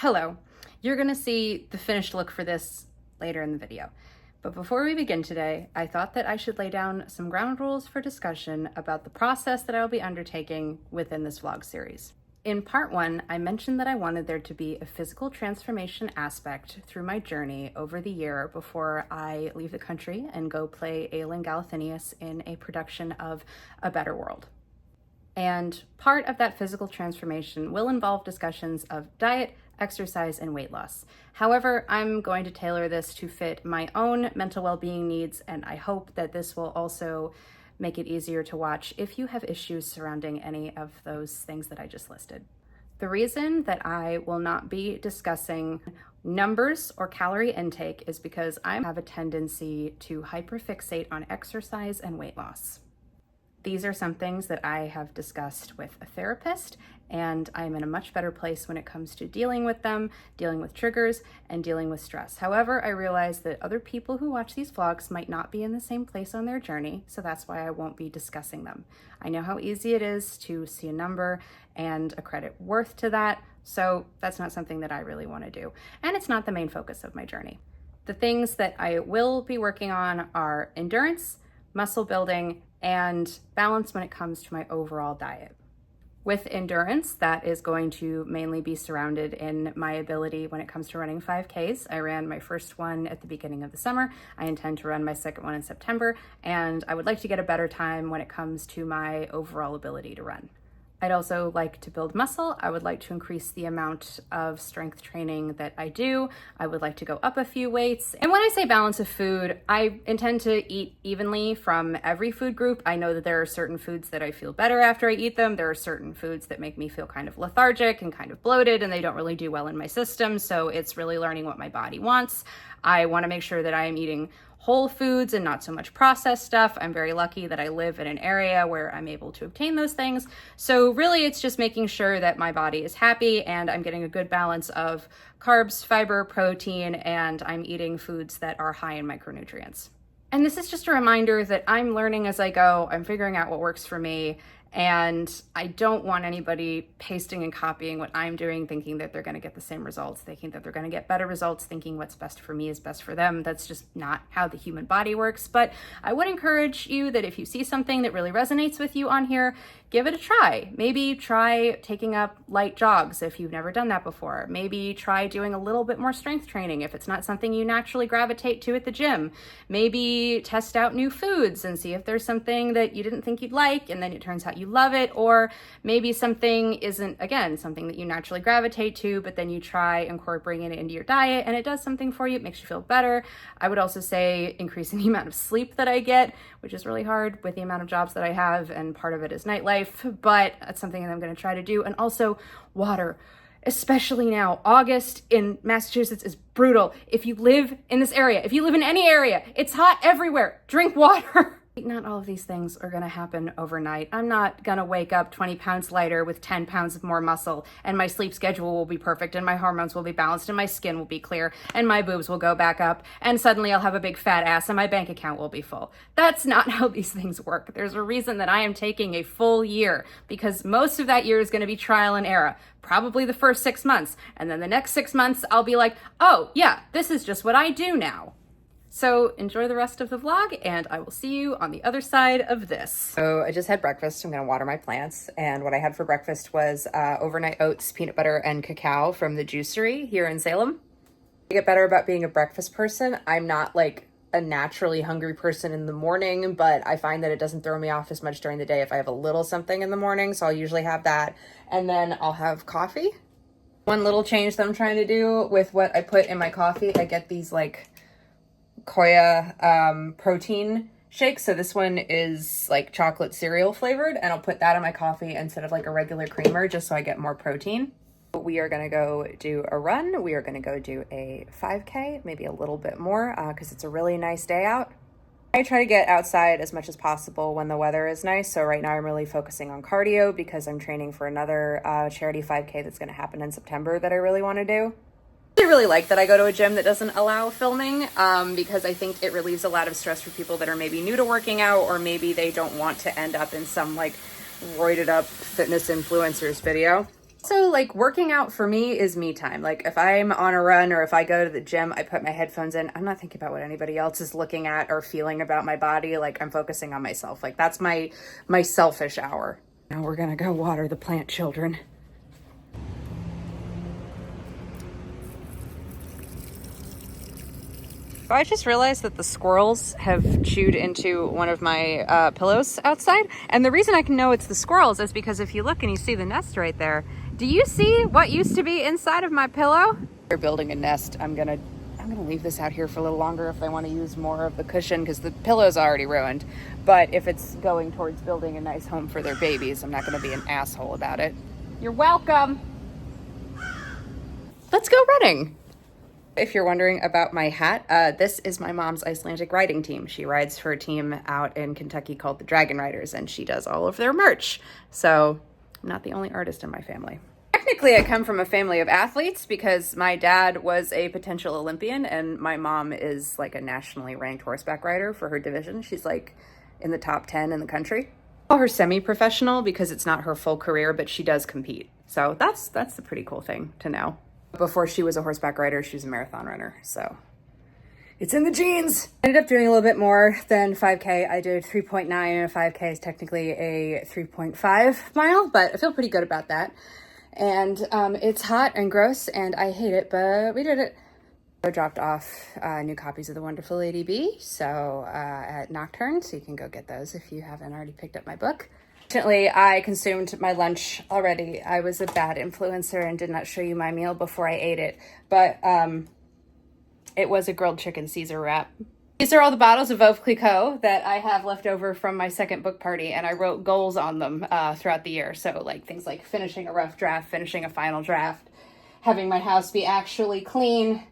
Hello, you're gonna see the finished look for this later in the video. But before we begin today, I thought that I should lay down some ground rules for discussion about the process that I will be undertaking within this vlog series. In part one, I mentioned that I wanted there to be a physical transformation aspect through my journey over the year before I leave the country and go play Aelin Galathinius in a production of A Better World. And part of that physical transformation will involve discussions of diet, exercise, and weight loss. However, I'm going to tailor this to fit my own mental well-being needs, and I hope that this will also make it easier to watch if you have issues surrounding any of those things that I just listed. The reason that I will not be discussing numbers or calorie intake is because I have a tendency to hyperfixate on exercise and weight loss. These are some things that I have discussed with a therapist, and I'm in a much better place when it comes to dealing with them, dealing with triggers, and dealing with stress. However, I realize that other people who watch these vlogs might not be in the same place on their journey, so that's why I won't be discussing them. I know how easy it is to see a number and accredit worth to that, so that's not something that I really want to do. And it's not the main focus of my journey. The things that I will be working on are endurance, muscle building, and balance when it comes to my overall diet. With endurance, that is going to mainly be surrounded in my ability when it comes to running 5Ks. I ran my first one at the beginning of the summer. I intend to run my second one in September, and I would like to get a better time when it comes to my overall ability to run. I'd also like to build muscle. I would like to increase the amount of strength training that I do. I would like to go up a few weights. And when I say balance of food, I intend to eat evenly from every food group. I know that there are certain foods that I feel better after I eat them. There are certain foods that make me feel kind of lethargic and kind of bloated, and they don't really do well in my system. So it's really learning what my body wants. I want to make sure that I am eating whole foods and not so much processed stuff. I'm very lucky that I live in an area where I'm able to obtain those things. So really it's just making sure that my body is happy and I'm getting a good balance of carbs, fiber, protein, and I'm eating foods that are high in micronutrients. And this is just a reminder that I'm learning as I go. I'm figuring out what works for me. And I don't want anybody pasting and copying what I'm doing, thinking that they're going to get the same results, thinking that they're going to get better results, thinking what's best for me is best for them. That's just not how the human body works. But I would encourage you that if you see something that really resonates with you on here, give it a try. Maybe try taking up light jogs if you've never done that before. Maybe try doing a little bit more strength training if it's not something you naturally gravitate to at the gym. Maybe test out new foods and see if there's something that you didn't think you'd like and then it turns out you love it. Or maybe something isn't, again, something that you naturally gravitate to, but then you try incorporating it into your diet and it does something for you. It makes you feel better. I would also say increasing the amount of sleep that I get, which is really hard with the amount of jobs that I have, and part of it is nightlife. But that's something that I'm going to try to do. And also water, especially now. August in Massachusetts is brutal. If you live in this area, if you live in any area, it's hot everywhere. Drink water. Not all of these things are going to happen overnight. I'm not going to wake up 20 pounds lighter with 10 pounds of more muscle and my sleep schedule will be perfect and my hormones will be balanced and my skin will be clear and my boobs will go back up and suddenly I'll have a big fat ass and my bank account will be full. That's not how these things work. There's a reason that I am taking a full year, because most of that year is going to be trial and error. Probably the first 6 months. And then the next 6 months, I'll be like, oh yeah, this is just what I do now. So enjoy the rest of the vlog and I will see you on the other side of this. So I just had breakfast. I'm gonna water my plants. And what I had for breakfast was overnight oats, peanut butter, and cacao from the juicery here in Salem. To get better about being a breakfast person, I'm not like a naturally hungry person in the morning, but I find that it doesn't throw me off as much during the day if I have a little something in the morning. So I'll usually have that. And then I'll have coffee. One little change that I'm trying to do with what I put in my coffee, I get these like Koya protein shakes. So this one is like chocolate cereal flavored, and I'll put that in my coffee instead of like a regular creamer just so I get more protein. We are going to go do a run. We are going to go do a 5K, maybe a little bit more because it's a really nice day out. I try to get outside as much as possible when the weather is nice. So right now I'm really focusing on cardio because I'm training for another charity 5K that's going to happen in September that I really want to do. I really like that I go to a gym that doesn't allow filming because I think it relieves a lot of stress for people that are maybe new to working out, or maybe they don't want to end up in some like roided up fitness influencers video. So like working out for me is me time. Like if I'm on a run or if I go to the gym, I put my headphones in. I'm not thinking about what anybody else is looking at or feeling about my body. Like I'm focusing on myself. Like that's my selfish hour. Now we're gonna go water the plant children. I just realized that the squirrels have chewed into one of my pillows outside. And the reason I can know it's the squirrels is because if you look and you see the nest right there, do you see what used to be inside of my pillow? They're building a nest. I'm gonna leave this out here for a little longer if they want to use more of the cushion because the pillow's already ruined. But if it's going towards building a nice home for their babies, I'm not gonna be an asshole about it. You're welcome. Let's go running. If you're wondering about my hat, this is my mom's Icelandic riding team. She rides for a team out in Kentucky called the Dragon Riders, and she does all of their merch. So I'm not the only artist in my family. Technically, I come from a family of athletes because my dad was a potential Olympian and my mom is like a nationally ranked horseback rider for her division. She's like in the top 10 in the country. I call her semi-professional because it's not her full career, but she does compete. So that's a pretty cool thing to know. Before she was a horseback rider, she was a marathon runner, so it's in the genes. I ended up doing a little bit more than 5K. I did 3.9 and a 5K is technically a 3.5 mile, but I feel pretty good about that. And it's hot and gross and I hate it, but we did it. I dropped off new copies of The Wonderful Lady B, so at Nocturne, so you can go get those if you haven't already picked up my book. Fortunately, I consumed my lunch already. I was a bad influencer and did not show you my meal before I ate it, but it was a grilled chicken Caesar wrap. These are all the bottles of Veuve Clicquot that I have left over from my second book party, and I wrote goals on them throughout the year. So like things like finishing a rough draft, finishing a final draft, having my house be actually clean.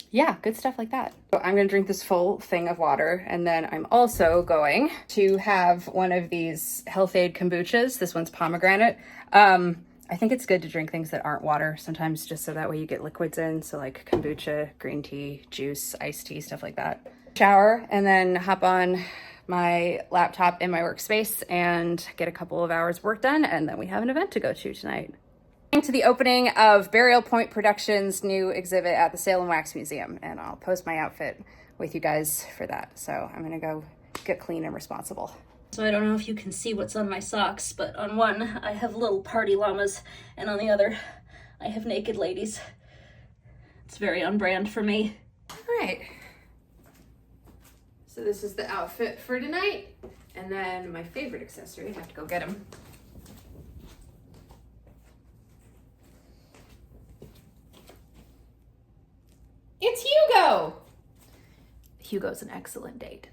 Yeah, good stuff like that. So I'm gonna drink this full thing of water, and then I'm also going to have one of these Health Aid kombuchas. This one's pomegranate. I think it's good to drink things that aren't water sometimes, just so that way you get liquids in. So like kombucha, green tea, juice, iced tea, stuff like that. Shower, and then hop on my laptop in my workspace and get a couple of hours work done, and then we have an event to go to tonight. To the opening of Burial Point Productions' new exhibit at the Salem Wax Museum, and I'll post my outfit with you guys for that. So I'm gonna go get clean and responsible. So I don't know if you can see what's on my socks, but on one I have little party llamas, and on the other I have naked ladies. It's very on brand for me. All right. So this is the outfit for tonight, and then my favorite accessory, I have to go get them. It's Hugo! Hugo's an excellent date.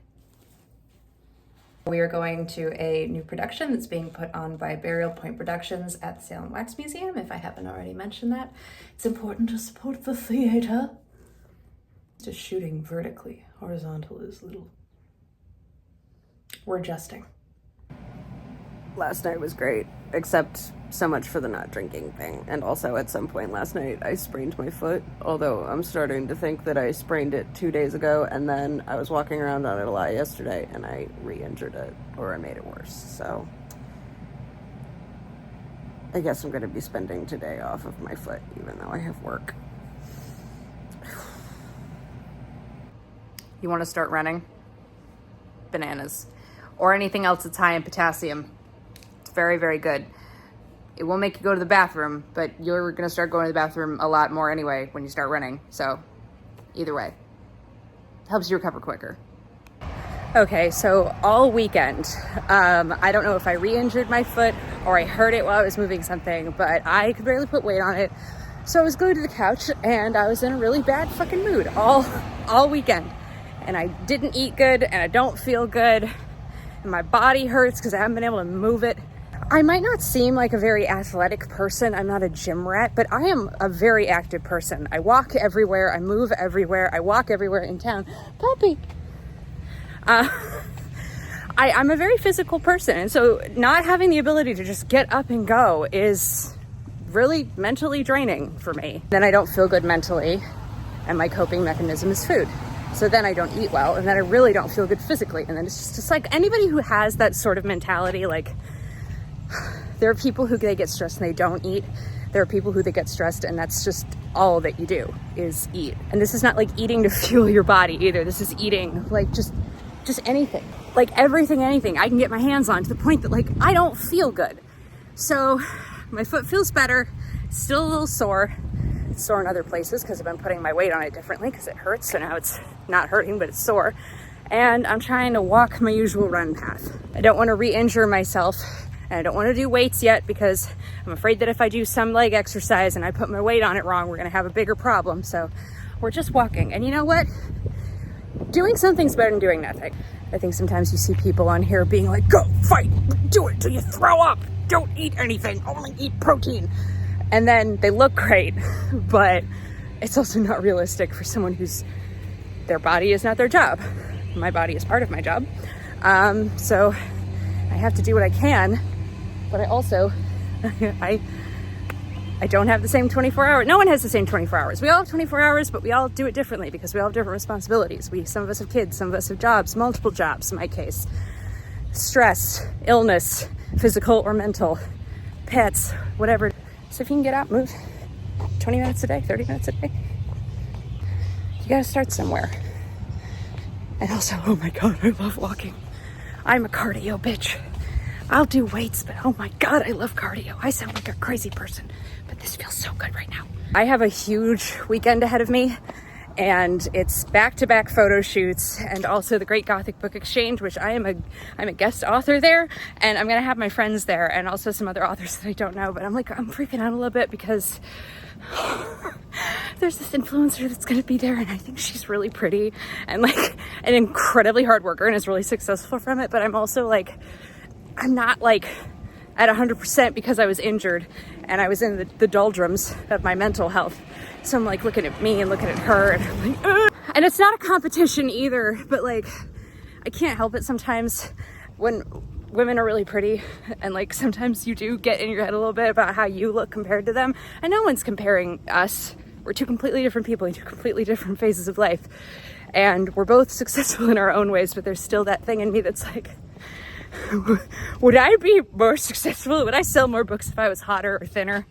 We are going to a new production that's being put on by Burial Point Productions at the Salem Wax Museum, if I haven't already mentioned that. It's important to support the theater. Just shooting vertically. Horizontal is little. We're adjusting. Last night was great, except so much for the not drinking thing. And also at some point last night, I sprained my foot, although I'm starting to think that I sprained it 2 days ago, and then I was walking around on it a lot yesterday, and I re-injured it, or I made it worse. So I guess I'm going to be spending today off of my foot, even though I have work. You want to start running? Bananas. Or anything else that's high in potassium. Very, very good. It will make you go to the bathroom, but you're gonna start going to the bathroom a lot more anyway when you start running. So either way, helps you recover quicker. Okay, so all weekend, I don't know if I re-injured my foot or I hurt it while I was moving something, but I could barely put weight on it. So I was glued to the couch and I was in a really bad fucking mood all weekend. And I didn't eat good and I don't feel good. And my body hurts because I haven't been able to move it. I might not seem like a very athletic person. I'm not a gym rat, but I am a very active person. I walk everywhere. I move everywhere. I walk everywhere in town. Puppy. I'm a very physical person. And so not having the ability to just get up and go is really mentally draining for me. Then I don't feel good mentally. And my coping mechanism is food. So then I don't eat well. And then I really don't feel good physically. And then it's just like anybody who has that sort of mentality, like, There are people who they get stressed and they don't eat. There are people who they get stressed and that's just all that you do is eat. And this is not like eating to fuel your body either. This is eating like just anything, like everything, anything I can get my hands on, to the point that like I don't feel good. So my foot feels better, still a little sore. It's sore in other places because I've been putting my weight on it differently because it hurts. So now it's not hurting, but it's sore. And I'm trying to walk my usual run path. I don't want to re-injure myself. And I don't want to do weights yet because I'm afraid that if I do some leg exercise and I put my weight on it wrong, we're going to have a bigger problem. So we're just walking. And you know what? Doing something's better than doing nothing. I think sometimes you see people on here being like, go fight, do it till you throw up. Don't eat anything, only eat protein. And then they look great, but it's also not realistic for someone whose, their body is not their job. My body is part of my job. So I have to do what I can. But I also, I don't have the same 24 hours. No one has the same 24 hours. We all have 24 hours, but we all do it differently because we all have different responsibilities. Some of us have kids, some of us have jobs, multiple jobs in my case. Stress, illness, physical or mental, pets, whatever. So if you can get out, move 20 minutes a day, 30 minutes a day. You gotta start somewhere. And also, oh my God, I love walking. I'm a cardio bitch. I'll do weights, but oh my God, I love cardio. I sound like a crazy person, but this feels so good right now. I have a huge weekend ahead of me, and it's back-to-back photo shoots and also the Great Gothic Book Exchange, which I'm a guest author there, and I'm gonna have my friends there and also some other authors that I don't know, but I'm freaking out a little bit because there's this influencer that's gonna be there and I think she's really pretty and like an incredibly hard worker and is really successful from it, but I'm also like, I'm not like at 100% because I was injured and I was in the doldrums of my mental health. So I'm like looking at me and looking at her and I'm like, ugh. And it's not a competition either, but like, I can't help it sometimes when women are really pretty and like sometimes you do get in your head a little bit about how you look compared to them. And no one's comparing us. We're two completely different people in two completely different phases of life. And we're both successful in our own ways, but there's still that thing in me that's like, would I be more successful? Would I sell more books if I was hotter or thinner?